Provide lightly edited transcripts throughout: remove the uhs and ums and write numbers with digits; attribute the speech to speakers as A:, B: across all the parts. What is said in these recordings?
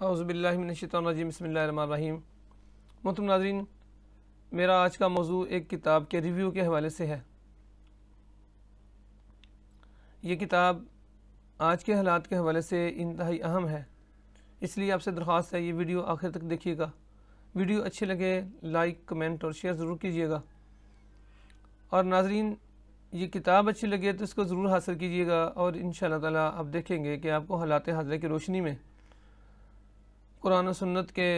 A: औज़ुबिल्लाहि मिनश्शैतानिर्रजीम बिस्मिल्लाहिर्रहमानिर्रहीम। मोहतरम नाज़रीन, मेरा आज का मौजू एक किताब के रिव्यू के हवाले से है। ये किताब आज के हालात के हवाले से इंतहाई अहम है, इसलिए आपसे दरख्वास्त है ये वीडियो आखिर तक देखिएगा। वीडियो अच्छी लगे लाइक कमेंट और शेयर ज़रूर कीजिएगा। और नाज़रीन, ये किताब अच्छी लगे तो इसको ज़रूर हासिल कीजिएगा और इंशाअल्लाह ताला आप देखेंगे कि आपको हालात हाज़िरा की रोशनी में कुरान और सुन्नत के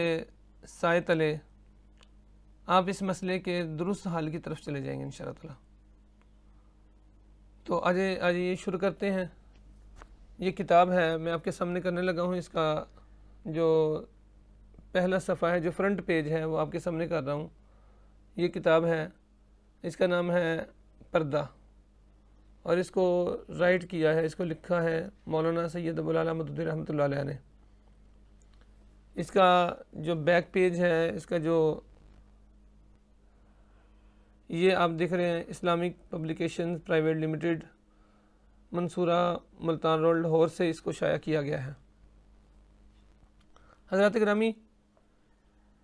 A: साए तले आप इस मसले के दुरुस्त हाल की तरफ चले जाएंगे इंशाअल्लाह ताला। तो आज ये शुरू करते हैं। ये किताब है, मैं आपके सामने करने लगा हूँ। इसका जो पहला सफ़ा है, जो फ्रंट पेज है, वो आपके सामने कर रहा हूँ। ये किताब है, इसका नाम है पर्दा और इसको राइट किया है, इसको लिखा है मौलाना सैयद अबुल आला मदूदी रहमतुल्लाह अलैह ने। इसका जो बैक पेज है, इसका जो ये आप देख रहे हैं, Islamic publications private limited, Mansura, Multan road, Lahore से इसको शाया किया गया है। हज़रात गिरामी,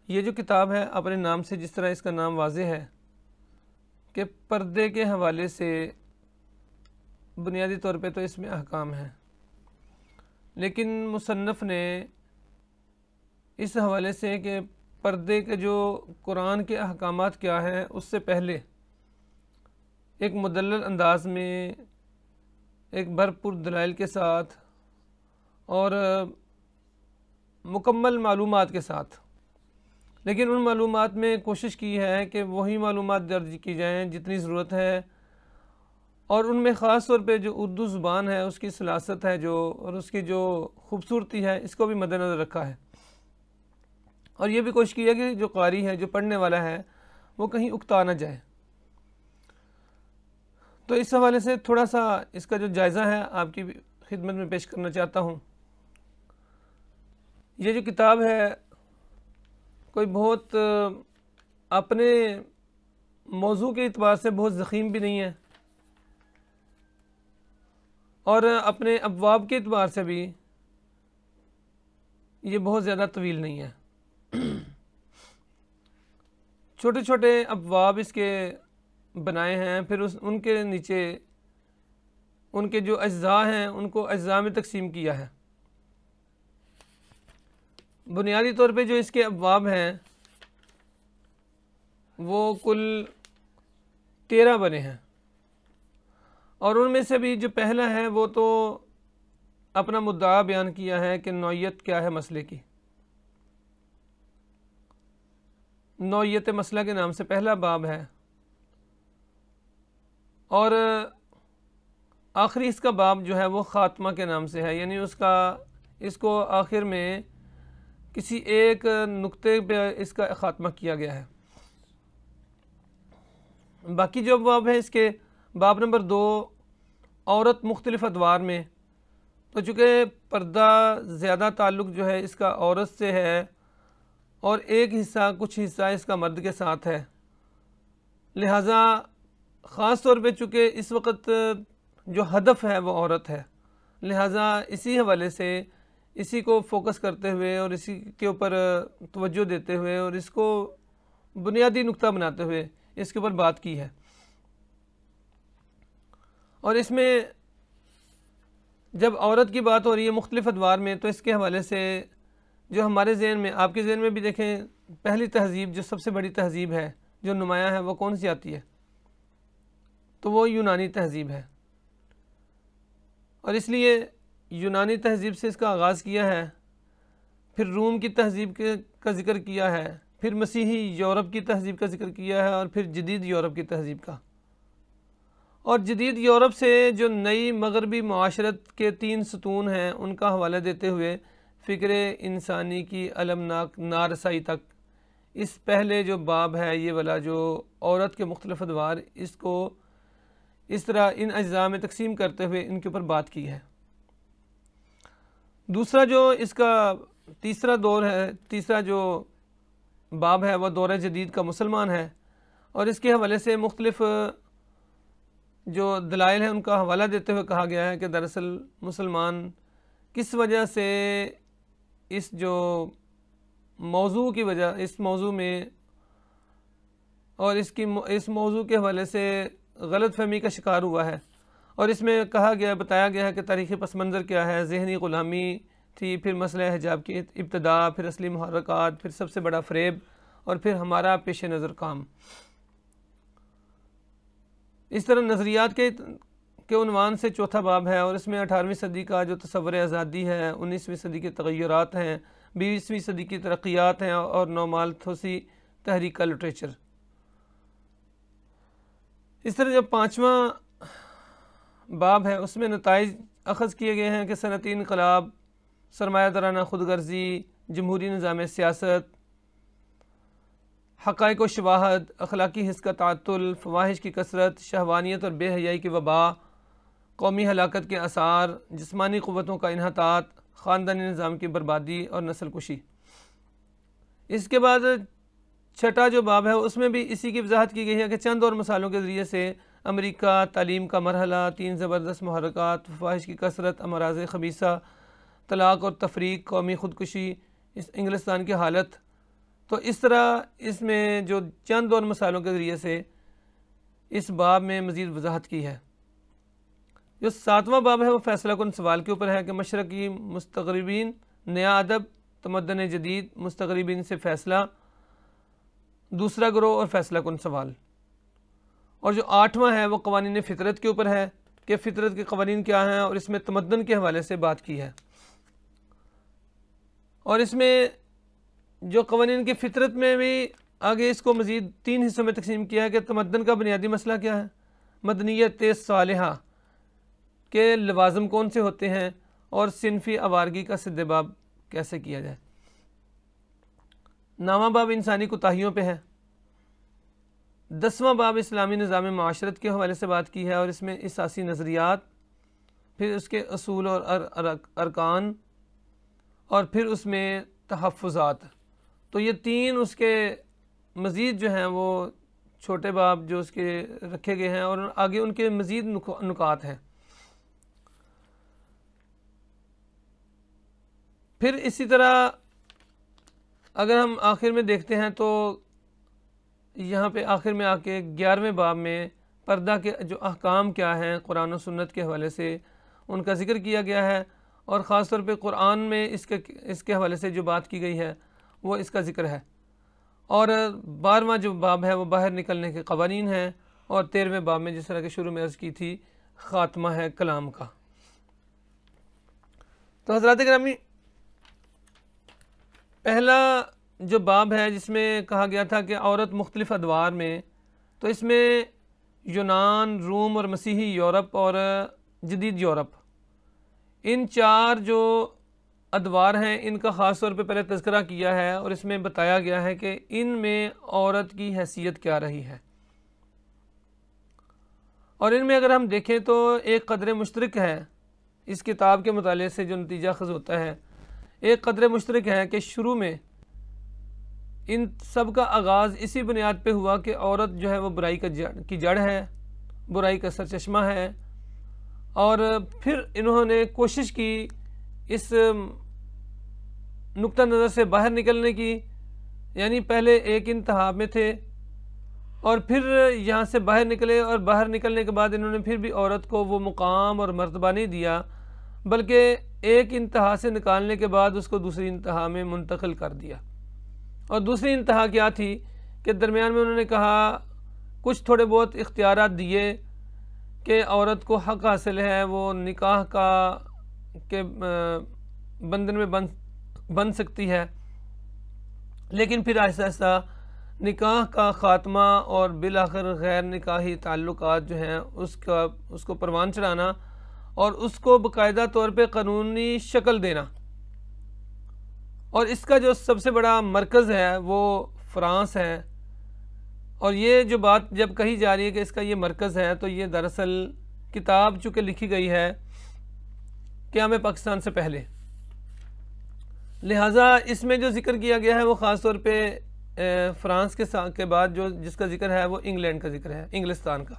A: ये जो किताब है अपने नाम से जिस तरह इसका नाम वाज़े है कि पर्दे के हवाले से बुनियादी तौर पे तो इसमें अहकाम है, लेकिन मुसन्नफ़ ने इस हवाले से कि पर्दे के जो कुरान के अहकामात क्या हैं, उससे पहले एक मुदल्लल अंदाज में, एक भरपूर दलाइल के साथ और मुकम्मल मालूमात के साथ, लेकिन उन मालूमात में कोशिश की है कि वही मालूमात दर्ज की जाएँ जितनी ज़रूरत है, और उनमें ख़ास तौर पे जो उर्दू ज़ुबान है उसकी सलासत है जो, और उसकी जो खूबसूरती है, इसको भी मद्देनज़र रखा है। और ये भी कोशिश की है कि जो कारी है, जो पढ़ने वाला है, वो कहीं उकता ना जाए। तो इस हवाले से थोड़ा सा इसका जो जायज़ा है आपकी खिदमत में पेश करना चाहता हूँ। ये जो किताब है कोई बहुत अपने मौजू के एतबार से बहुत ज़ख़ीम भी नहीं है और अपने अबवाब के एतबार से भी ये बहुत ज़्यादा तवील नहीं है। छोटे छोटे अबवाब इसके बनाए हैं, फिर उनके नीचे उनके जो अज्जा हैं उनको अज्जा में तकसीम किया है। बुनियादी तौर पे जो इसके अबवाब हैं वो कुल 13 बने हैं, और उनमें से भी जो पहला है वो तो अपना मुद्दा बयान किया है कि नौइयत क्या है मसले की। नौइयत मसला के नाम से पहला बाब है, और आखिरी इसका बाब जो है वो ख़ात्मा के नाम से है, यानी इसको आखिर में किसी एक नुक्ते पे इसका ख़ात्मा किया गया है। बाकी जो बाब है इसके, बाब नंबर 2 औरत मुख्तलिफ़ अदवार में, तो चूँकि पर्दा ज़्यादा ताल्लुक़ जो है इसका औरत से है और एक हिस्सा, कुछ हिस्सा इसका मर्द के साथ है, लिहाजा ख़ास तौर पे चूँकि इस वक्त जो हदफ है वो औरत है, लिहाजा इसी हवाले से इसी को फोकस करते हुए और इसी के ऊपर तवज्जो देते हुए और इसको बुनियादी नुक्ता बनाते हुए इसके ऊपर बात की है। और इसमें जब औरत की बात हो रही है मुख्तलिफ़ अदवार में, तो इसके हवाले से जो हमारे ज़हन में, आपके ज़हन में भी देखें, पहली तहज़ीब जो सबसे बड़ी तहज़ीब है जो नुमायाँ है वो कौन सी आती है? तो वो यूनानी तहज़ीब है, और इसलिए यूनानी तहज़ीब से इसका आगाज़ किया है, फिर रूम की तहज़ीब का ज़िक्र किया है, फिर मसीही यूरोप की तहज़ीब का ज़िक्र किया है, और फिर जदीद यूरोप की तहज़ीब का। और जदीद यूरोप से जो नई मगरबी मुआशरत के 3 सतून हैं उनका हवाला देते हुए फ़िक्र इंसानी की अलमनाक नारसाई तक, इस पहले जो बाब है ये वाला, जो औरत के मुख्तलिफ़ अदवार, इसको इस तरह इन अज्जा में तकसीम करते हुए इनके ऊपर बात की है। दूसरा जो इसका तीसरा दौर है, तीसरा जो बाब है वह दौर जदीद का मुसलमान है, और इसके हवाले से मुख्तलिफ़ जो दलाइल हैं उनका हवाला देते हुए कहा गया है कि दरअसल मुसलमान किस वजह से इस जो मौजू की वजह, इस मौजू में और इस मौजू के हवाले से गलत फहमी का शिकार हुआ है। और इसमें बताया गया है कि तारीख़ी पस मंज़र क्या है, ज़हनी ग़ुलामी थी, फिर मसला हिजाब की इब्तदा, फिर असली मुहर्रकात, फिर सबसे बड़ा फ़रेब, और फिर हमारा पेश नज़र काम। इस तरह नज़रियात के उन्वान से चौथा बाब है, और इसमें 18वीं सदी का जो तसव्वुर आज़ादी है, 19वीं सदी के तग़य्युरात हैं, 20वीं सदी की तरक्यात हैं, और नौमालथोसी तहरीक का लिटरेचर। इस तरह जो 5वां बाब है उसमें नताइज अख़ज़ किए गए हैं कि सनती इनक़लाब, सरमायादाराना खुदगर्जी, जमहूरी निज़ाम सियासत, हक़ाइक़ व शवाहद, अखलाकी हिस्स का ताअत्तुल, फ़वाहिश की कसरत, शहवानियत और बेहयाई की वबा, कौमी हलाकत के आसार, जिस्मानी क़ुव्वतों का इन्हतात, ख़ानदानी निज़ाम की बर्बादी और नस्ल कुशी। इसके बाद छठा जो बाब है उसमें भी इसी की वजाहत की गई है कि चंद और मिसालों के ज़रिए से अमेरिका, तालीम का मरहला, 3 ज़बरदस्त मुहर्रकात, फ़वाहिश की कसरत, अमराज़ ख़बीसा, तलाक़ और तफरीक, कौमी ख़ुदकुशी, इस इंग्लिस्तान की हालत। तो इस तरह इसमें जो चंद और मिसालों के ज़रिए से इस बाब में मज़ीद वजाहत की है। जो 7वां बाब है वो फ़ैसला कुन सवाल के ऊपर है कि मशरक़ी मुस्तग़रिबीन, नया अदब, तमद्दुन जदीद, मुस्तग़रिबीन से फ़ैसला, दूसरा ग्रोह और फ़ैसला कुन सवाल। और जो 8वां है वो क़वानीन फ़ितरत के ऊपर है कि फ़ितरत के क़वानीन क्या हैं, और इसमें तमद्दुन के हवाले से बात की है। और इसमें जो क़वानीन की फ़ितरत में भी आगे इसको मज़ीद 3 हिस्सों में तक़सीम किया है कि तमद्दुन का बुनियादी मसला क्या है, मदनियत सालिहा के लवाज़िम कौन से होते हैं, और सिनफ़ी आवारगी का सिद्देबाब कैसे किया जाए। 9वां बाब इंसानी कोताहियों पे है। 10वां बाब इस्लामी निज़ाम माशरत के हवाले से बात की है, और इसमें इसासी नज़रियात, फिर उसके असूल और अरकान, और फिर उसमें तहफ़्फ़ुज़ात। तो ये 3 उसके मज़ीद जो हैं वो छोटे बाब जो उसके रखे गए हैं, और आगे उनके मज़ीद नुकात हैं। फिर इसी तरह अगर हम आखिर में देखते हैं तो यहाँ पे आखिर में आके 11वें बाब में पर्दा के जो अहकाम क्या हैं कुरान और सुन्नत के हवाले से उनका ज़िक्र किया गया है, और ख़ास तौर पे कुरान में इसके हवाले से जो बात की गई है वो इसका ज़िक्र है। और 12वां जो बाब है वो बाहर निकलने के क़वानीन हैं, और 13वें बाब में जिस तरह के शुरू में अर्ज़ की थी ख़ात्मा है कलाम का। तो हज़रात गिरामी, पहला जो बाब है जिसमें कहा गया था कि औरत मुख्तलिफ़ अदवार में, तो इसमें यूनान, रूम और मसीही यूरोप और जदीद यूरोप, इन 4 जो अदवार हैं इनका ख़ास तौर पे पहले तज़किरा किया है, और इसमें बताया गया है कि इनमें औरत की हैसियत क्या रही है। और इनमें अगर हम देखें तो एक क़द्र मुश्तरक है, इस किताब के मुताले से जो नतीजा ख़ज़ होता है, एक क़द्र मुश्तरक है कि शुरू में इन सब का आगाज़ इसी बुनियाद पे हुआ कि औरत जो है वो बुराई की जड़ है, बुराई का सरचश्मा है। और फिर इन्होंने कोशिश की इस नुक्ता नज़र से बाहर निकलने की, यानी पहले एक इंतहा में थे और फिर यहाँ से बाहर निकले, और बाहर निकलने के बाद इन्होंने फिर भी औरत को वो मुकाम और मर्तबा नहीं दिया, बल्कि एक इंतहा से निकालने के बाद उसको दूसरी इंतहा में मुंतकिल कर दिया। और दूसरी इंतहा क्या थी कि दरमियान में उन्होंने कहा कुछ थोड़े बहुत इख्तियारात दिए कि औरत को हक़ हासिल है, वो निकाह के बंधन में बन सकती है, लेकिन फिर आहिस्ता आहिस्ता निकाह का ख़ात्मा और बिल आखिर गैर निकाही ताल्लुकात जो हैं उसको परवान चढ़ाना और उसको बाकायदा तौर पे क़ानूनी शक्ल देना। और इसका जो सबसे बड़ा मरकज़ है वो फ़्रांस है। और ये जो बात जब कही जा रही है कि इसका ये मरकज़ है, तो ये दरअसल किताब चूँकि लिखी गई है क़याम पाकिस्तान से पहले, लिहाजा इसमें जो ज़िक्र किया गया है वो ख़ास तौर पे फ़्रांस के बाद जो जिसका ज़िक्र है वो इंग्लैंड का ज़िक्र है, इंग्लिस्तान का।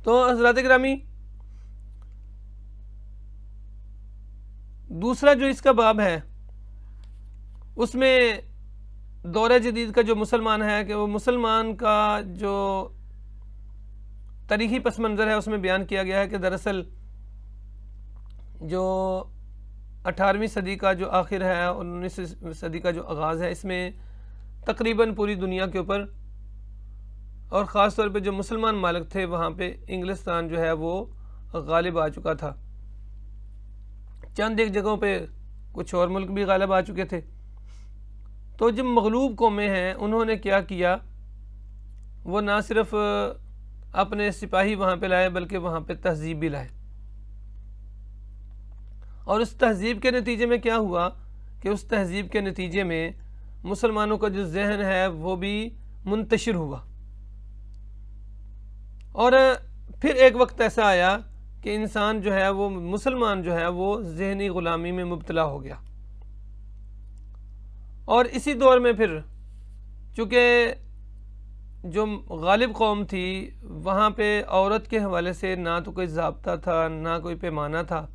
A: तो हज़रात गिरामी, दूसरा जो इसका बाब है उसमें दौर जदीद का जो मुसलमान है कि वो मुसलमान का जो तारीख़ी पस मंज़र है उसमें बयान किया गया है कि दरअसल जो 18वीं सदी का जो आखिर है और 19वीं सदी का जो आगाज़ है इसमें तकरीबन पूरी दुनिया के ऊपर और ख़ास तौर पे जो मुसलमान मालिक थे वहाँ पे इंग्लिस्तान जो है वो गालिब आ चुका था। चंद एक जगहों पे कुछ और मुल्क भी गालिब आ चुके थे। तो जब मगलूब कौमें हैं उन्होंने क्या किया, वो ना सिर्फ अपने सिपाही वहाँ पे लाए बल्कि वहाँ पे तहज़ीब भी लाए। और उस तहज़ीब के नतीजे में क्या हुआ कि उस तहज़ीब के नतीजे में मुसलमानों का जो जहन है वो भी मुंतशिर हुआ। और फिर एक वक्त ऐसा आया कि इंसान जो है वो मुसलमान जो है वो ज़हनी ग़ुलामी में मुब्तला हो गया। और इसी दौर में फिर चूँकि जो गालिब कौम थी वहाँ पे औरत के हवाले से ना तो कोई ज़ाब्ता था ना कोई पैमाना था,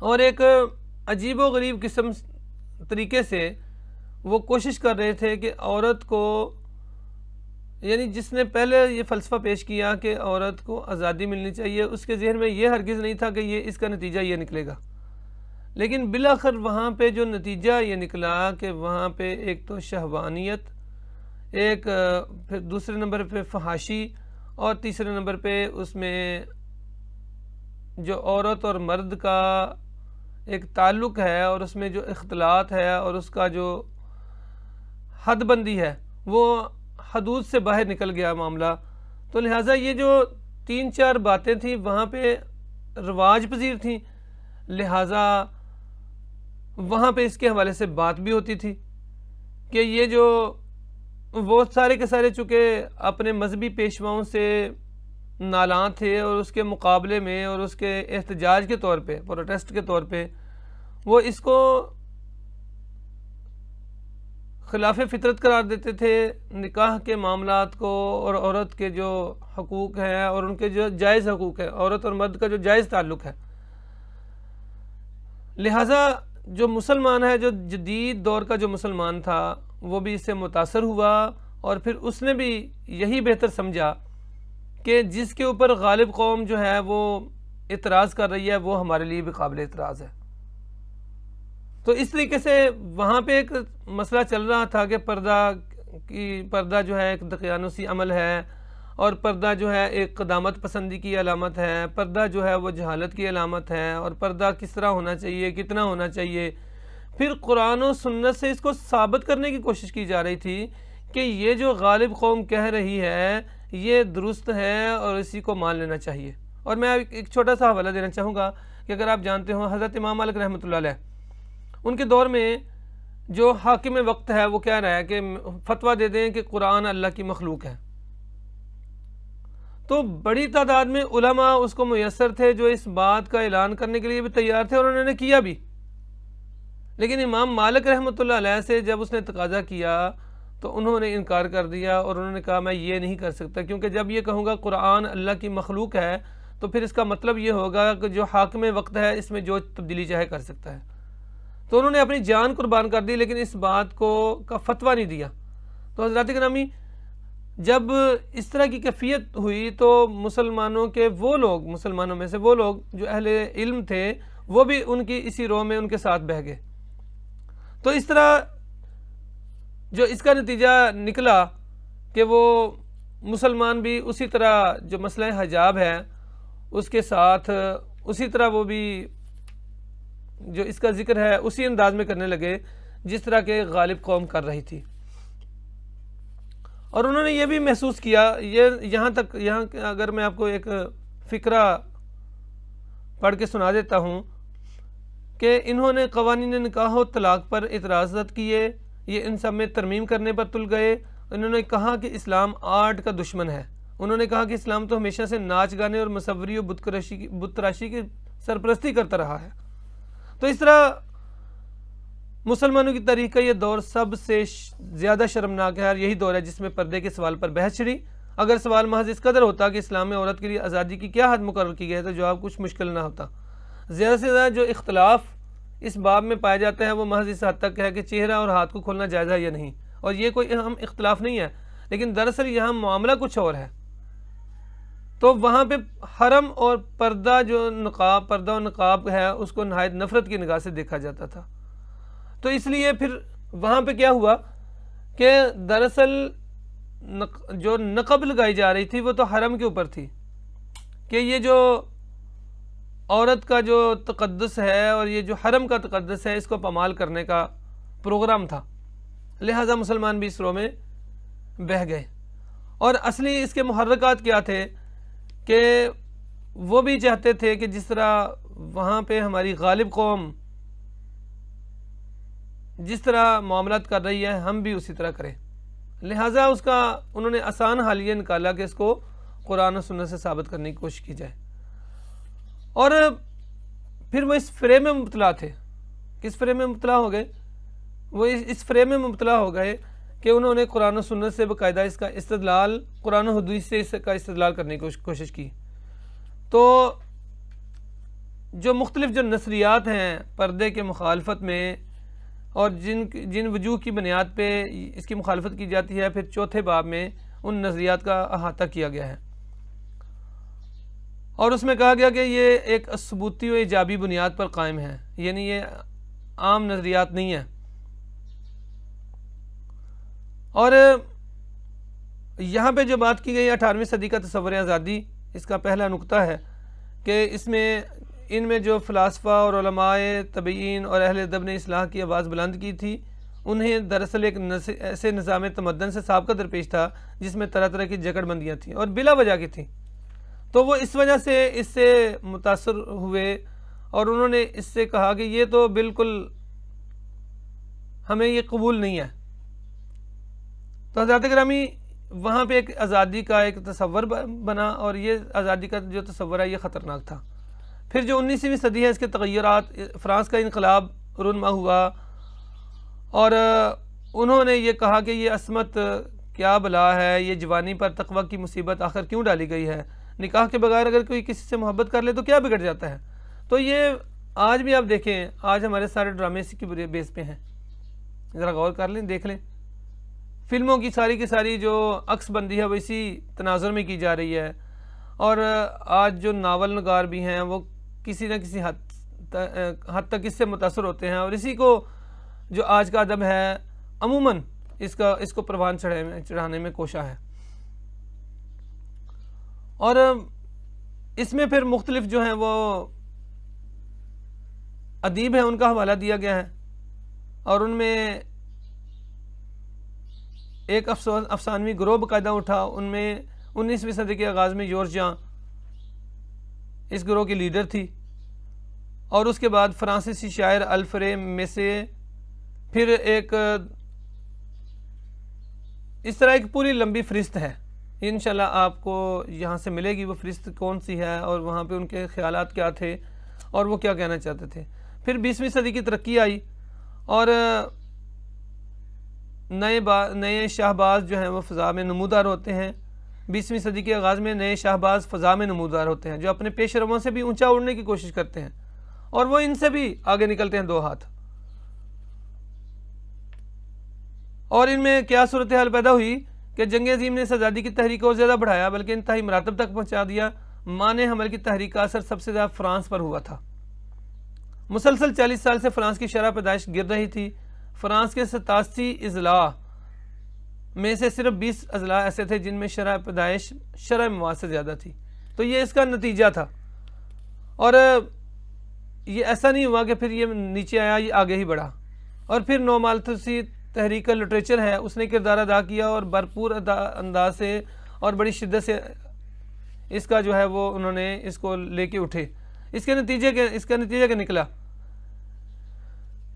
A: और एक अजीब व गरीब किस्म तरीके से वो कोशिश कर रहे थे कि औरत को, यानी जिसने पहले ये फ़लसफ़ा पेश किया कि औरत को आज़ादी मिलनी चाहिए, उसके जहन में ये हरगिज़ नहीं था कि ये इसका नतीजा ये निकलेगा। लेकिन बिलाखिर वहाँ पे जो नतीजा ये निकला कि वहाँ पे एक तो शहवानियत, एक फिर दूसरे नंबर पे फहाशी, और तीसरे नंबर पे उसमें जो औरत और मर्द का एक ताल्लुक़ है और उसमें जो इख्तलात है और उसका जो हदबंदी है वो हदूद से बाहर निकल गया मामला। तो लिहाजा ये जो 3-4 बातें थी वहाँ पे रवाज पजीर थी, लिहाजा वहाँ पे इसके हवाले से बात भी होती थी कि ये जो वो सारे के सारे चूँकि अपने मजहबी पेशवाओं से नालां थे और उसके मुकाबले में और उसके एहतजाज के तौर पे, प्रोटेस्ट के तौर पे वो इसको खिलाफ फितरत करार देते थे, निकाह के मामलात को और औरत के जो हकूक़ हैं और उनके जो जायज़ हकूक़ है, औरत और मर्द का जो जायज़ ताल्लुक़ है। लिहाजा जो मुसलमान है, जो जदीद दौर का जो मुसलमान था वो भी इससे मुतासर हुआ और फिर उसने भी यही बेहतर समझा कि जिसके ऊपर गालिब कौम जो है वो इतराज़ कर रही है वो हमारे लिए भी काबिल इतराज़ है। तो इस तरीके से वहाँ पे एक मसला चल रहा था कि पर्दा जो है एक दकियानुसी अमल है और पर्दा जो है एक क़दामत पसंदी की अलामत है, पर्दा जो है वो जहालत की अलामत है, और पर्दा किस तरह होना चाहिए, कितना होना चाहिए। फिर कुरान और सुन्नत से इसको साबित करने की कोशिश की जा रही थी कि ये जो गालिब कौम कह रही है ये दुरुस्त है और इसी को मान लेना चाहिए। और मैं एक छोटा सा हवाला देना चाहूँगा कि अगर आप जानते हो हज़रत इमाम मालिक रहमतुल्लाह अलैह, उनके दौर में जो हाकिम वक्त है वो कह रहा है कि फतवा दे दें कि कुरान अल्लाह की मखलूक है। तो बड़ी तादाद में उलमा उसको मुयस्सर थे जो इस बात का ऐलान करने के लिए भी तैयार थे और उन्होंने किया भी। लेकिन इमाम मालिक रहमतुल्लाह अलैह से जब उसने तकाजा किया तो उन्होंने इनकार कर दिया और उन्होंने कहा मैं ये नहीं कर सकता, क्योंकि जब ये कहूँगा कुरान अल्लाह की मखलूक है तो फिर इसका मतलब ये होगा कि जो हाकिम वक्त है इसमें जो तब्दीली चाहे कर सकता है। तो उन्होंने अपनी जान कुर्बान कर दी लेकिन इस बात को का फतवा नहीं दिया। तो हज़रात गिरामी, जब इस तरह की कैफियत हुई तो मुसलमानों में से वो लोग जो अहले इल्म थे वो भी उनकी इसी रो में उनके साथ बह गए। तो इस तरह जो इसका नतीजा निकला कि वो मुसलमान भी उसी तरह जो मसला हिजाब है उसके साथ उसी तरह वो भी जो इसका जिक्र है उसी अंदाज में करने लगे जिस तरह के गालिब कौम कर रही थी। और उन्होंने ये भी महसूस किया, ये यहाँ अगर मैं आपको एक फ़िक्रा पढ़ के सुना देता हूँ कि इन्होंने क़वानीन निकाह और तलाक़ पर इतराज़ात किए, ये इन सब में तरमीम करने पर तुल गए। इन्होंने कहा कि इस्लाम आर्ट का दुश्मन है। उन्होंने कहा कि इस्लाम तो हमेशा से नाच गाने और मसवरी और बुतराशी की सरपरस्ती करता रहा है। तो इस तरह मुसलमानों की तारीख़ का ये दौर सबसे ज़्यादा शर्मनाक है और यही दौर है जिसमें पर्दे के सवाल पर बहस छिड़ी। अगर सवाल महज इस कदर होता कि इस्लाम में औरत के लिए आज़ादी की क्या हद मुकर्रर की गई है तो जवाब कुछ मुश्किल ना होता। ज़्यादा से ज़्यादा जो इख्तलाफ इस बाब में पाया जाता है वो महज इस हद तक है कि चेहरा और हाथ को खोलना जायज़ है या नहीं, और ये कोई अहम इख्तलाफ नहीं है, लेकिन दरअसल यहाँ मामला कुछ और है। तो वहाँ पे हरम और पर्दा और नकाब है उसको नहायत नफ़रत की निगाह से देखा जाता था। तो इसलिए फिर वहाँ पे क्या हुआ कि दरअसल जो नक़ब लगाई जा रही थी वो तो हरम के ऊपर थी कि ये जो औरत का जो तक़द्दुस है और ये जो हरम का तक़द्दुस है इसको पमाल करने का प्रोग्राम था, लिहाजा मुसलमान भी इस रो में बह गए। और असली इसके मुहर्रकात क्या थे कि वो भी चाहते थे कि जिस तरह वहाँ पे हमारी गालिब कौम जिस तरह मामलात कर रही है हम भी उसी तरह करें, लिहाजा उसका उन्होंने आसान हल ये निकाला कि इसको कुरान और सुन्नत से साबित करने की कोशिश की जाए। और फिर वो इस फ्रेम में मुब्तला थे। किस फ्रेम में मुब्तला हो गए? वो इस फ्रेम में मुब्तला हो गए कि उन्होंने कुरान और सुन्नत से बाकायदा इसका इस्तदलाल, कुरान और हदीस से इसका इस्तदलाल करने की कोशिश की। तो जो मुख्तलिफ जो नज़रियात हैं पर्दे के मुखालफत में और जिन वजूह की बुनियाद पे इसकी मुखालफत की जाती है, फिर चौथे बाब में उन नज़रियात का अहाता किया गया है और उसमें कहा गया कि ये एक सबूती व इजाबी बुनियाद पर कायम है, यानी ये आम नज़रियात नहीं है। और यहाँ पे जो बात की गई 18वीं सदी का तसव्वुर आज़ादी, इसका पहला नुक्ता है कि इनमें जो फ़िलासफ़ा और उलमाए तबीन और अहले अदब ने इस्लाह की आवाज़ बुलंद की थी, उन्हें दरअसल एक ऐसे निज़ाम तमद्दन से साबका दरपेश था जिसमें तरह तरह की जकड़बंदियाँ थीं और बिला वजह की थीं। तो वो इस वजह से इससे मुतासर हुए और उन्होंने इससे कहा कि ये तो बिल्कुल हमें ये कबूल नहीं है। तो हज़रत गिरामी वहाँ पे एक आज़ादी का एक तसव्वुर बना और ये आज़ादी का जो तसव्वुर है ये ख़तरनाक था। फिर जो 19वीं सदी है इसके तग़य्युरात, फ़्रांस का इनकलाब रुनमा हुआ और उन्होंने ये कहा कि ये असमत क्या बला है, ये जवानी पर तक़वा की मुसीबत आखिर क्यों डाली गई है, निकाह के बगैर अगर कोई किसी से मोहब्बत कर ले तो क्या बिगड़ जाता है। तो ये आज भी आप देखें, आज हमारे सारे ड्रामे इसी की बेस पे हैं, ज़रा गौर कर लें, देख लें। फ़िल्मों की सारी जो अक्सबंदी है वो इसी तनाज़ुर में की जा रही है और आज जो नावल नगार भी हैं वो किसी न किसी हद तक इससे मुतासर होते हैं और इसी को जो आज का अदब है अमूमन इसको परवान चढ़ाने में कोशा है। और इसमें फिर मुख्तलिफ जो हैं वो अदीब हैं उनका हवाला दिया गया है और उनमें एक अफसानवी ग्रोह बाकायदा उठा। उनमें 19वीं सदी के आगाज़ में जॉर्जिया इस ग्रोह की लीडर थी और उसके बाद फ्रांसीसी शायर अल्फ्रे मेसे, फिर एक इस तरह एक पूरी लंबी फ़हरिस्त है। इंशाल्लाह आपको यहाँ से मिलेगी वो फ़हरिस्त कौन सी है और वहाँ पे उनके ख़यालात क्या थे और वो क्या कहना चाहते थे। फिर 20वीं सदी की तरक्की आई और नए शाहबाज जो हैं वो फ़ज़ा में नमूदार होते हैं। 20वीं सदी के आगाज़ में नए शाहबाज फ़ज़ा में नमूदार होते हैं जो अपने पेशरवों से भी ऊंचा उड़ने की कोशिश करते हैं और वो इनसे भी आगे निकलते हैं दो हाथ। और इनमें क्या सूरत हाल पैदा हुई कि जंग अज़ीम ने इस आज़ादी की तहरीक और ज़्यादा बढ़ाया, बल्कि इंतहाई मरातब तक पहुँचा दिया। माने हमल की तहरीक का असर सबसे ज़्यादा फ़्रांस पर हुआ था। मुसलसल 40 साल से फ़्रांस की शरह पैदाइश गिर रही थी। फ़्रांस के 87 अज़ला में से सिर्फ 20 अज़ला ऐसे थे जिनमें शरह पैदाइश शरह मवाद से ज़्यादा थी। तो ये इसका नतीजा था और ये ऐसा नहीं हुआ कि फिर ये नीचे आया, ये आगे ही बढ़ा। और फिर नौमालथुसी तहरीक का लिटरेचर है उसने किरदार अदा किया और भरपूर अंदाज से और बड़ी शिद्दत से इसका जो है वो उन्होंने इसको लेके उठे। इसका नतीजा क्या निकला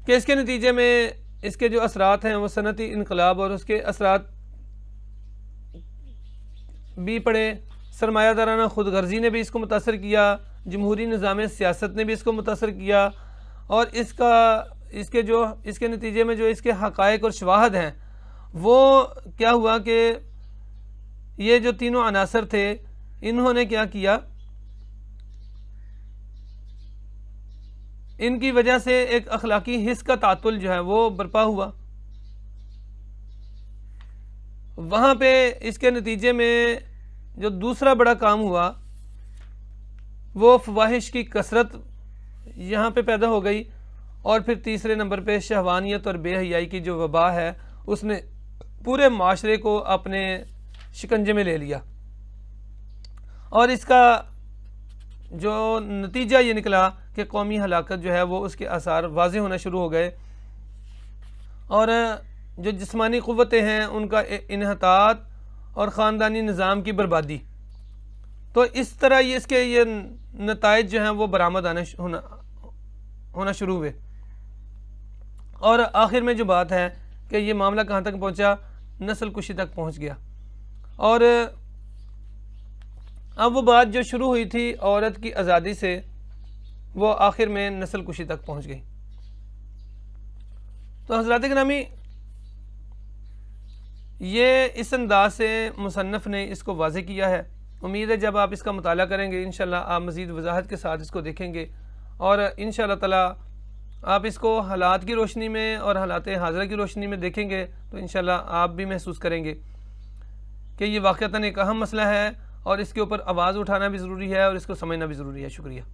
A: कि इसके नतीजे में इसके जो असरात हैं वो सनती इनकलाब और उसके असरात भी पड़े। सरमायादाराना खुदगर्जी ने भी इसको मुतासर किया, जमहूरी निज़ाम सियासत ने भी इसको मुतासर किया और इसके नतीजे में जो इसके हक़ाइक़ और शवाहद हैं वो क्या हुआ कि ये जो तीनों अनासर थे इन्होंने क्या किया इनकी वजह से एक अखलाकी हिस्स का तातुल जो है वो बर्पा हुआ। वहाँ पे इसके नतीजे में जो दूसरा बड़ा काम हुआ वो फवाहिश की कसरत यहाँ पे पैदा हो गई, और फिर तीसरे नंबर पे शहवानियत और बेहयाई की जो वबा है उसने पूरे माशरे को अपने शिकंजे में ले लिया, और इसका जो नतीजा ये निकला कि कौमी हलाकत जो है वो उसके आसार वाज़ेह होना शुरू हो गए, और जो जिस्मानी क़ुव्वतें हैं उनका इन्हतात और ख़ानदानी निज़ाम की बर्बादी। तो इस तरह ये नताइज जो हैं वो बरामद होना शुरू हुए, और आखिर में जो बात है कि ये मामला कहाँ तक पहुँचा, नस्ल कुशी तक पहुँच गया। और अब वो बात जो शुरू हुई थी औरत की आज़ादी से, वो आखिर में नस्ल कुशी तक पहुँच गई। तो हज़रात गिरामी, ये इस अंदाज से मुसन्नफ़ ने इसको वाज़ेह किया है। उम्मीद है जब आप इसका मुताला करेंगे इंशाअल्लाह आप मज़ीद वज़ाहत के साथ इसको देखेंगे, और इंशाअल्लाह ताला आप इसको हालात की रोशनी में और हालात हाज़िरा की रोशनी में देखेंगे तो इंशाअल्लाह आप भी महसूस करेंगे कि ये वाक़अतन एक अहम मसला है, और इसके ऊपर आवाज़ उठाना भी ज़रूरी है और इसको समझना भी ज़रूरी है। शुक्रिया।